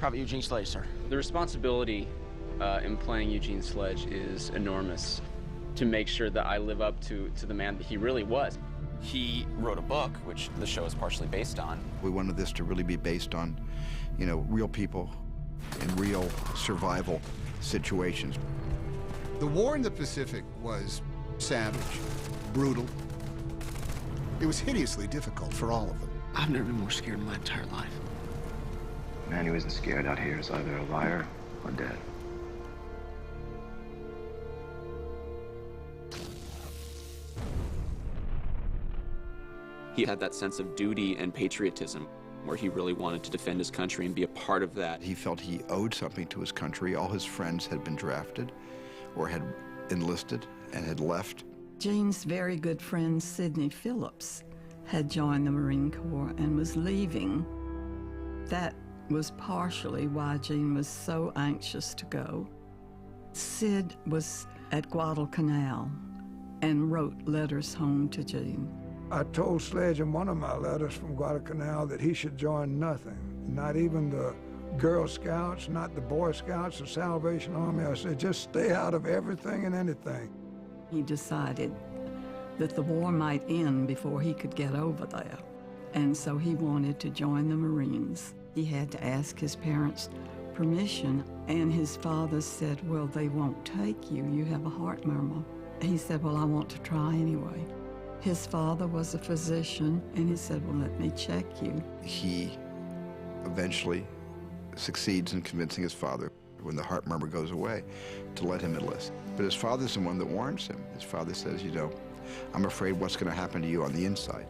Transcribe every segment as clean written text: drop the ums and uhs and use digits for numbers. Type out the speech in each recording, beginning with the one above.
Private Eugene Sledge, sir. The responsibility in playing Eugene Sledge is enormous, to make sure that I live up to the man that he really was. He wrote a book, which the show is partially based on. We wanted this to really be based on, you know, real people in real survival situations. The war in the Pacific was savage, brutal. It was hideously difficult for all of them. I've never been more scared in my entire life. The man who isn't scared out here is either a liar or dead. He had that sense of duty and patriotism, where he really wanted to defend his country and be a part of that. He felt he owed something to his country. All his friends had been drafted or had enlisted and had left. Gene's very good friend, Sidney Phillips, had joined the Marine Corps and was leaving. That was partially why Gene was so anxious to go. Sid was at Guadalcanal and wrote letters home to Gene. I told Sledge in one of my letters from Guadalcanal that he should join nothing, not even the Girl Scouts, not the Boy Scouts, the Salvation Army. I said, just stay out of everything and anything. He decided that the war might end before he could get over there, and so he wanted to join the Marines. He had to ask his parents' permission, and his father said, well, they won't take you. You have a heart murmur. He said, well, I want to try anyway. His father was a physician, and he said, well, let me check you. He eventually succeeds in convincing his father, when the heart murmur goes away, to let him enlist. But his father's the one that warns him. His father says, you know, I'm afraid what's going to happen to you on the inside.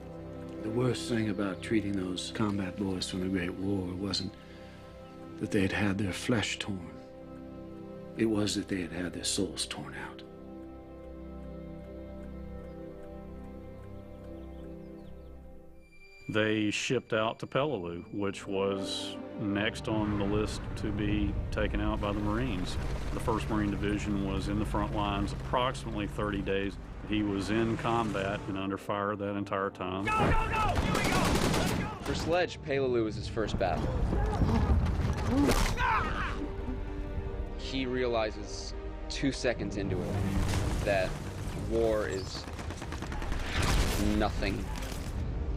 The worst thing about treating those combat boys from the Great War wasn't that they had had their flesh torn. It was that they had had their souls torn out. They shipped out to Peleliu, which was next on the list to be taken out by the Marines. The 1st Marine Division was in the front lines approximately 30 days. He was in combat and under fire that entire time. Go, go, go! Here we go! Let's go! For Sledge, Peleliu was his first battle. He realizes 2 seconds into it that war is nothing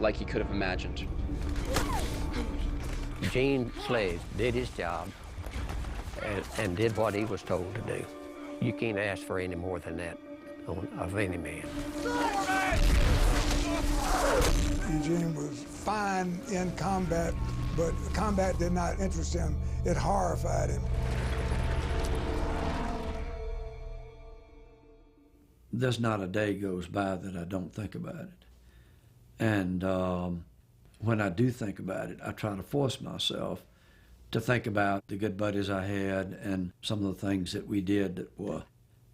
like he could have imagined. Gene Sledge did his job and did what he was told to do. You can't ask for any more than that of any man. Eugene was fine in combat, but combat did not interest him. It horrified him. There's not a day goes by that I don't think about it. And when I do think about it, I try to force myself to think about the good buddies I had and some of the things that we did that were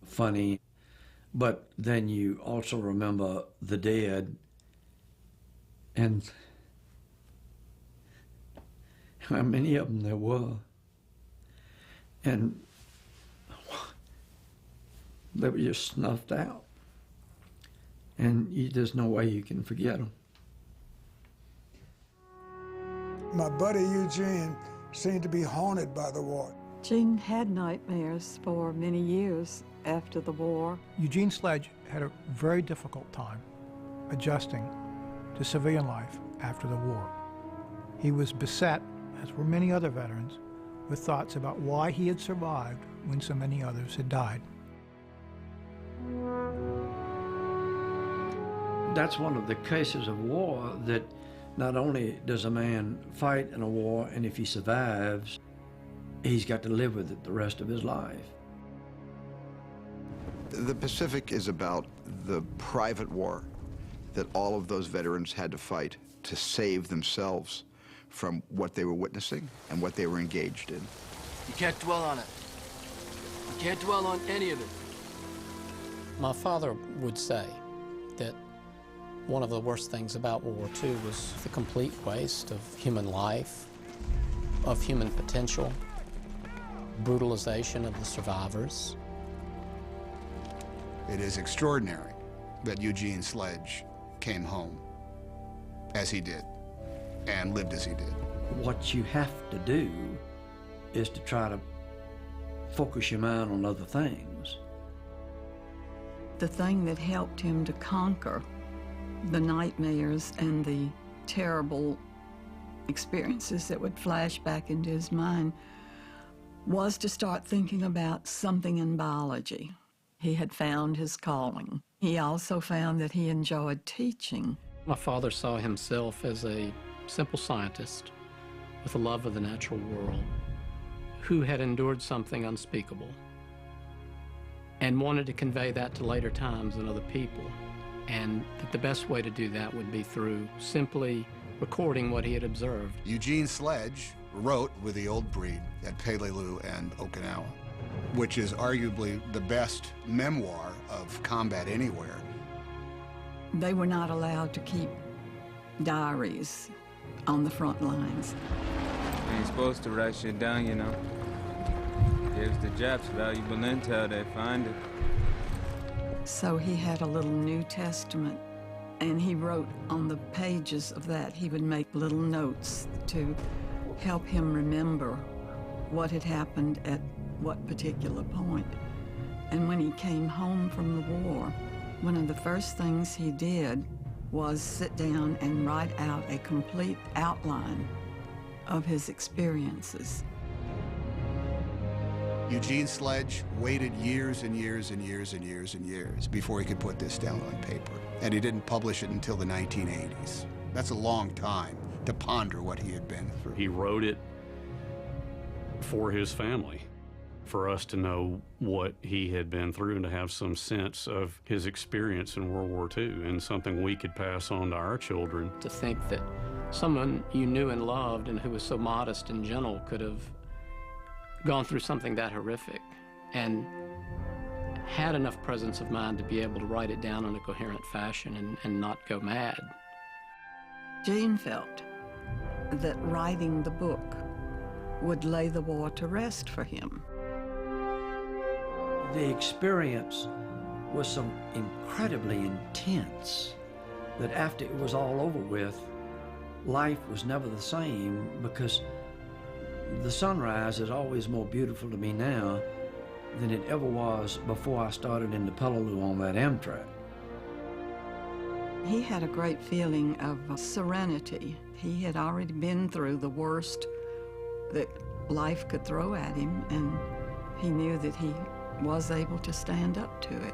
funny. But then you also remember the dead and how many of them there were. And they were just snuffed out. And there's no way you can forget them. My buddy Eugene seemed to be haunted by the war. Gene had nightmares for many years after the war. Eugene Sledge had a very difficult time adjusting to civilian life after the war. He was beset, as were many other veterans, with thoughts about why he had survived when so many others had died. That's one of the cases of war that not only does a man fight in a war, and if he survives, he's got to live with it the rest of his life. The Pacific is about the private war that all of those veterans had to fight to save themselves from what they were witnessing and what they were engaged in. You can't dwell on it. You can't dwell on any of it. My father would say that one of the worst things about World War II was the complete waste of human life, of human potential, brutalization of the survivors. It is extraordinary that Eugene Sledge came home as he did and lived as he did. What you have to do is to try to focus your mind on other things. The thing that helped him to conquer the nightmares and the terrible experiences that would flash back into his mind was to start thinking about something in biology. He had found his calling. He also found that he enjoyed teaching. My father saw himself as a simple scientist with a love of the natural world who had endured something unspeakable and wanted to convey that to later times and other people, and that the best way to do that would be through simply recording what he had observed. Eugene Sledge wrote With the Old Breed at Peleliu and Okinawa, which is arguably the best memoir of combat anywhere. They were not allowed to keep diaries on the front lines. You ain't supposed to write shit down, you know. Gives the Japs valuable intel, they find it. So he had a little New Testament, and he wrote on the pages of that, he would make little notes to help him remember what had happened at what particular point. And when he came home from the war, one of the first things he did was sit down and write out a complete outline of his experiences. Eugene Sledge waited years and years and years and years and years before he could put this down on paper. And he didn't publish it until the 1980s. That's a long time to ponder what he had been through. He wrote it for his family, for us to know what he had been through and to have some sense of his experience in World War II and something we could pass on to our children. To think that someone you knew and loved and who was so modest and gentle could have gone through something that horrific and had enough presence of mind to be able to write it down in a coherent fashion and not go mad. Gene felt that writing the book would lay the war to rest for him. The experience was so incredibly intense that after it was all over with, life was never the same, because the sunrise is always more beautiful to me now than it ever was before I started in the Peleliu on that Amtrak. He had a great feeling of serenity. He had already been through the worst that life could throw at him, and he knew that he was able to stand up to it.